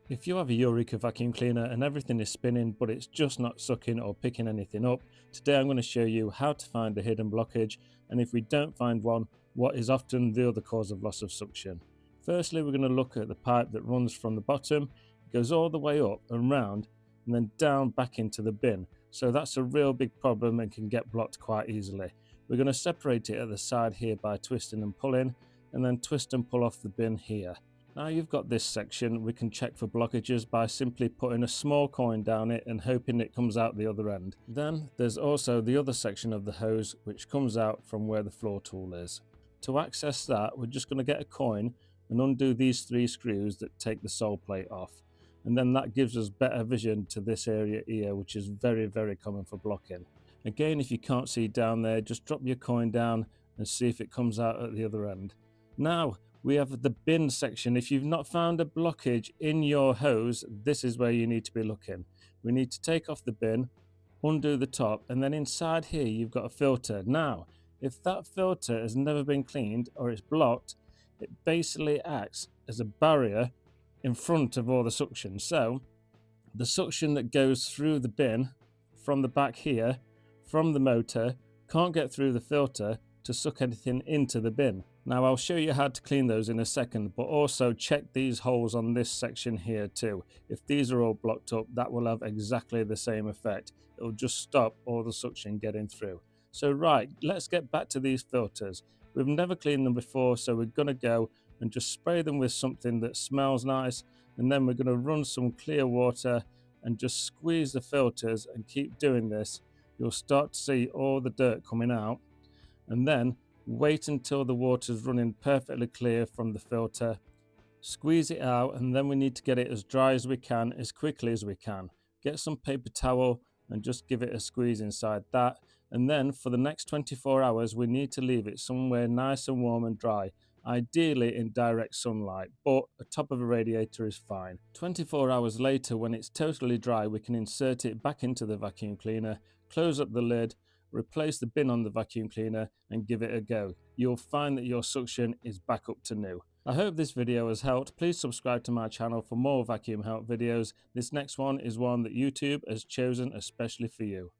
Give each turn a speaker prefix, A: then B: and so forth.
A: If you have a Eureka vacuum cleaner and everything is spinning but it's just not sucking or picking anything up, today I'm going to show you how to find the hidden blockage, and if we don't find one, what is often the other cause of loss of suction. Firstly, we're going to look at the pipe that runs from the bottom, goes all the way up and round and then down back into the bin. So that's a real big problem and can get blocked quite easily. We're going to separate it at the side here by twisting and pulling, and then twist and pull off the bin here. Now you've got this section, we can check for blockages by simply putting a small coin down it and hoping it comes out the other end. Then there's also the other section of the hose which comes out from where the floor tool is. To access that, we're just going to get a coin and undo these 3 screws that take the sole plate off. And then that gives us better vision to this area here, which is very common for blocking. Again, if you can't see down there, just drop your coin down and see if it comes out at the other end. Now, we have the bin section. If you've not found a blockage in your hose, this is where you need to be looking. We need to take off the bin, undo the top, and then inside here you've got a filter. Now, if that filter has never been cleaned or it's blocked, it basically acts as a barrier in front of all the suction. So the suction that goes through the bin from the back here, from the motor, can't get through the filter to suck anything into the bin. Now I'll show you how to clean those in a second, but also check these holes on this section here too. If these are all blocked up, that will have exactly the same effect. It'll just stop all the suction getting through. So right, let's get back to these filters. We've never cleaned them before, so we're going to go and just spray them with something that smells nice, and then we're going to run some clear water and just squeeze the filters and keep doing this. You'll start to see all the dirt coming out, and then wait until the water is running perfectly clear from the filter, squeeze it out, and then we need to get it as dry as we can, as quickly as we can. Get some paper towel and just give it a squeeze inside that, and then for the next 24 hours we need to leave it somewhere nice and warm and dry, ideally in direct sunlight, but the top of a radiator is fine. 24 hours later, when it's totally dry, we can insert it back into the vacuum cleaner, close up the lid, replace the bin on the vacuum cleaner and give it a go. You'll find that your suction is back up to new. I hope this video has helped. Please subscribe to my channel for more vacuum help videos. This next one is one that YouTube has chosen especially for you.